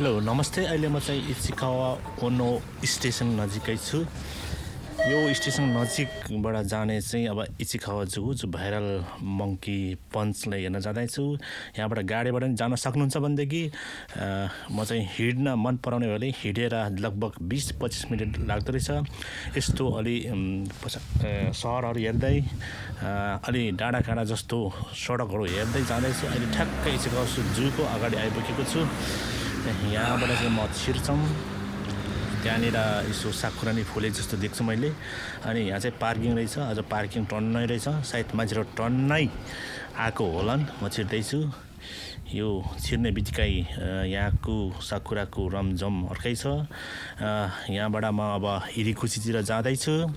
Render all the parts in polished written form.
Hello नमस्ते। अहिले म चाहिँ इचिकावा ओनो स्टेसन नजिकै छु। यो स्टेसन नजिकबाट जाने चाहिँ अब इचिकावा जू जो भाइरल मङ्की पन्चलाई हेर्न जाँदैछु। यहाँबाट गाडीबाट पनि जान सक्नुहुन्छ भनेदेखि म चाहिँ हिँड्न मन पराउने भएले हिँडेर लगभग 20-25 मिनट लाग्दो रहेछ। यस्तो अलि सहरहरू हेर्दै अलि डाँडाकाँडा जस्तो सडकहरू हेर्दै जाँदैछु। अहिले ठ्याक्कै इचिकावा जूको अगाडि आइपुगेको छु। यहाँबाट चाहिँ म छिर्छौँ। त्यहाँनिर यसो साकुरानी फुले जस्तो देख्छु मैले। अनि यहाँ चाहिँ पार्किङ रहेछ। अझ पार्किङ टन्नै रहेछ। सायद मान्छेहरू टन्नै आएको होलान्। म छिर्दैछु। यो छिर्ने बित्तिकै यहाँको साकुराको रमझम अर्कै छ। यहाँबाट म अब हिरिकुसीतिर जाँदैछु।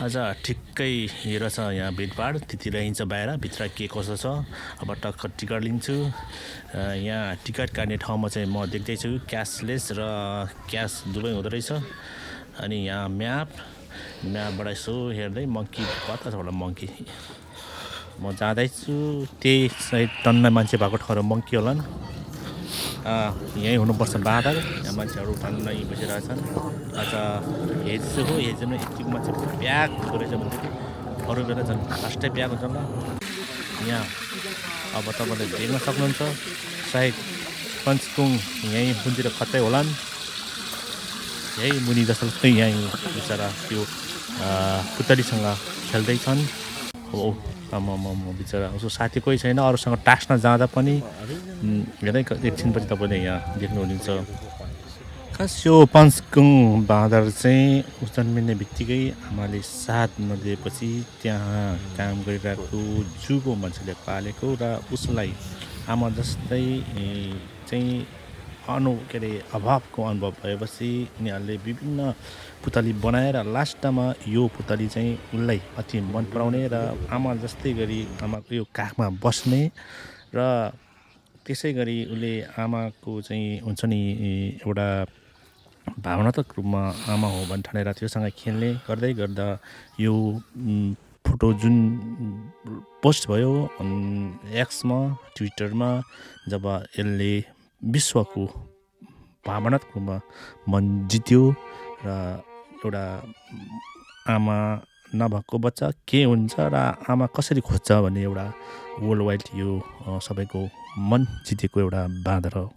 अझ ठिक्कै रहेछ यहाँ भिडभाड त्यति रहन्छ। बाहिर भित्र के कसो छ अब टक्क टिकट लिन्छु। यहाँ टिकट काट्ने ठाउँमा चाहिँ म देख्दैछु क्यासलेस र क्यास दुवै हुँदो रहेछ। अनि यहाँ म्यापबाट यसो हेर्दै मङ्की कता छ होला मङ्की म जाँदैछु। त्यही सायद टन्न मान्छे भएको ठाउँहरू मङ्की होलान्। यहीँ हुनुपर्छ बाँदर। यहाँ मान्छेहरू टन्नै बसिरहेछन्। अझ हेजो हो। हेजोमा यतिको मान्छे प्याक हुँदो रहेछ भनेदेखि अरू बेला झन् फास्टै प्याक हुन्छ होला। यहाँ अब तपाईँले देख्न सक्नुहुन्छ सायद पञ्चकुङ यहीँ मुनितिर कतै होलान्। यही मुनि जस्तो लाग्छ। यहीँ बिचरा त्यो पुतलीसँग खेल्दैछन्। हो म बिचरा उसको साथी कोही छैन। अरूसँग टास्न जाँदा पनि हेर्दै एकछिनपछि तपाईँले यहाँ देख्नुहुनेछ। खास यो पञ्चकुङ बाँदर चाहिँ जन्मिने बित्तिकै आमाले साथ नदिएपछि त्यहाँ काम गरिरहेको जूको मान्छेले पालेको र उसलाई आमा जस्तै चाहिँ अभावको अनुभव भएपछि यिनीहरूले विभिन्न पुतली बनाएर लास्टमा यो पुतली चाहिँ उसलाई अति मन पराउने र आमा जस्तै गरी आमाको यो काखमा बस्ने र त्यसै गरी उसले आमाको चाहिँ हुन्छ नि एउटा भावनात्मक रूपमा आमा हो भन्ने ठानेर त्योसँग खेल्ने गर्दै गर्दा यो फोटो जुन पोस्ट भयो एक्समा ट्विटरमा जब यसले विश्वको भावनात्मक रूपमा मन जित्यो र एउटा आमा नभएको बच्चा के हुन्छ र आमा कसरी खोज्छ भन्ने एउटा वर्ल्ड वाइड यो सबैको मन जितेको एउटा बाँदर हो।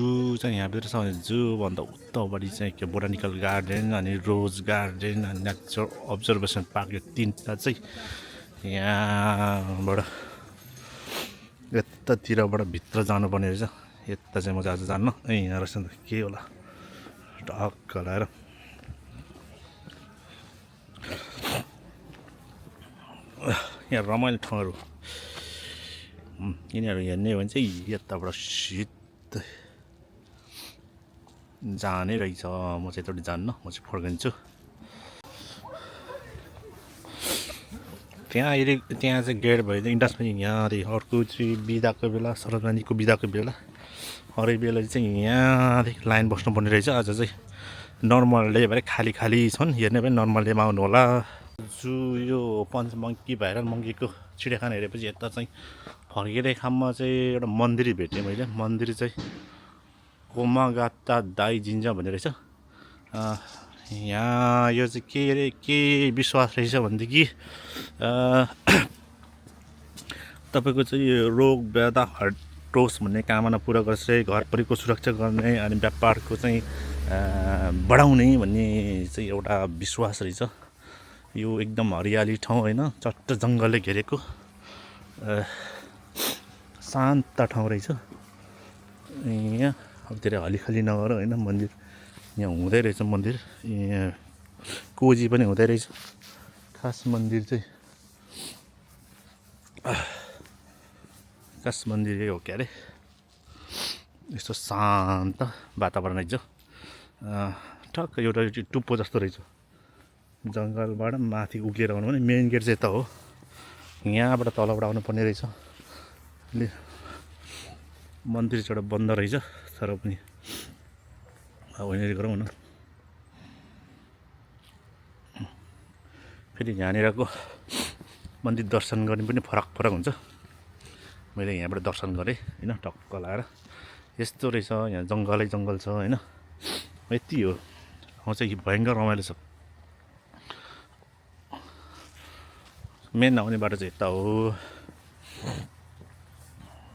जू चाहिँ यहाँभित्र छ भने जूभन्दा उत्तापट्टि चाहिँ के बोटानिकल गार्डन अनि रोज गार्डन अनि नेचर अब्जर्भेसन पार्क यो तिनवटा चाहिँ यहाँबाट यतातिरबाट भित्र जानुपर्ने रहेछ। यता चाहिँ म आज जान्न। यहाँ रहेछ नि त के होला टक्क लगाएर यहाँ रमाइलो ठाउँहरू यिनीहरू हेर्ने हो भने चाहिँ यताबाट सिधै जाने रहेछ। म चाहिँ यतापट्टि जान्न, म चाहिँ फर्किन्छु। त्यहाँ चाहिँ गेट भयो इन्डस्ट्री यहाँदेखि अर्को चाहिँ बिदाको बेला सरस्वतीको बिदाको बेला हरेक बेला चाहिँ यहाँदेखि लाइन बस्नुपर्ने रहेछ। आज चाहिँ नर्मल डे भएर खाली खाली छन्, हेर्ने पनि नर्मल डेमा आउनु होला। जू यो पञ्च मङ्की भाइरल मङ्कीको चिडियाखाना हेरेपछि यता चाहिँ फर्किँदै खाममा चाहिँ एउटा मन्दिर भेटेँ मैले। मन्दिर चाहिँ कोमागाता दाई जिन्जा भन्ने रहेछ। यहाँ यो चाहिँ के विश्वास रहेछ भनेदेखि तपाईँको चाहिँ रोग व्याधा हटोस् भन्ने कामना पुरा गर्छ, घर परिको सुरक्षा गर्ने अनि व्यापारको चाहिँ बढाउने भन्ने चाहिँ एउटा विश्वास रहेछ। यो एकदम हरियाली ठाउँ होइन, चट्ट जङ्गलले घेरेको शान्त ठाउँ रहेछ। यहाँ अब धेरै हलिखली नगर होइन, मन्दिर यहाँ हुँदै रहेछ। मन्दिर यहाँ कोजी पनि हुँदै रहेछ। खास मन्दिर चाहिँ खास मन्दिर हो के अरे, यस्तो शान्त वातावरण रहेछ। ठक्क एउटा टुप्पो जस्तो रहेछ, जङ्गलबाट माथि उकेर आउनु भने मेन गेट चाहिँ यता हो। यहाँबाट तलबाट आउनु पर्ने रहेछ। मन्दिर चाहिँ एउटा बन्द रहेछ, तर पनि अब यहाँनिर गरौँ न। फेरि यहाँनिरको मन्दिर दर्शन गर्ने पनि फरक फरक हुन्छ। मैले यहाँबाट दर्शन गरेँ होइन, टक्क लाएर यस्तो रहेछ। यहाँ जङ्गलै जङ्गल छ होइन, यति हो। ठाउँ चाहिँ भयङ्कर रमाइलो छ। मेन आउने बाटो चाहिँ यता हो।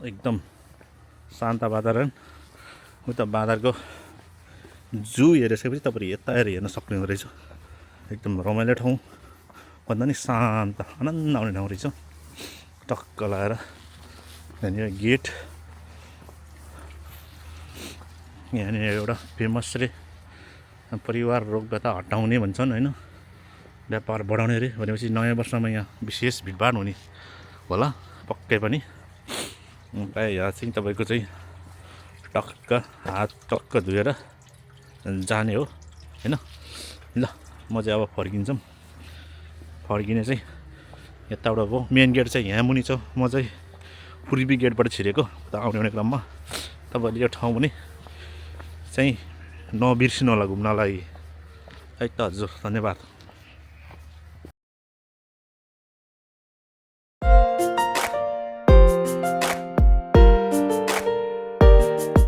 एकदम शान्त वातावरण। उता बाँदरको जू हेरिसकेपछि तपाईँले यता आएर हेर्न सक्ने रहेछ। एकदम रमाइलो ठाउँ भन्दा नि शान्त आनन्द आउने ठाउँ रहेछ। टक्क लाएर यहाँनिर गेट, यहाँनिर एउटा फेमस रे परिवार रोग व्यथा हटाउने भन्छन् होइन, व्यापार बढाउने अरे भनेपछि नयाँ वर्षमा यहाँ विशेष भिडभाड हुने होला पक्कै पनि। प्रायः यहाँ चाहिँ तपाईँको चाहिँ टक्क हात टक्क धोएर जाने हो होइन। ल म चाहिँ अब फर्किन्छौँ। फर्किने चाहिँ यताबाट भयो। मेन गेट चाहिँ यहाँ मुनि छ। म चाहिँ पूर्वी गेटबाट छिरेको त आउने क्रममा। तपाईँहरूले यो ठाउँ पनि चाहिँ नबिर्सिनु होला घुम्नलाई है त हजुर। धन्यवाद।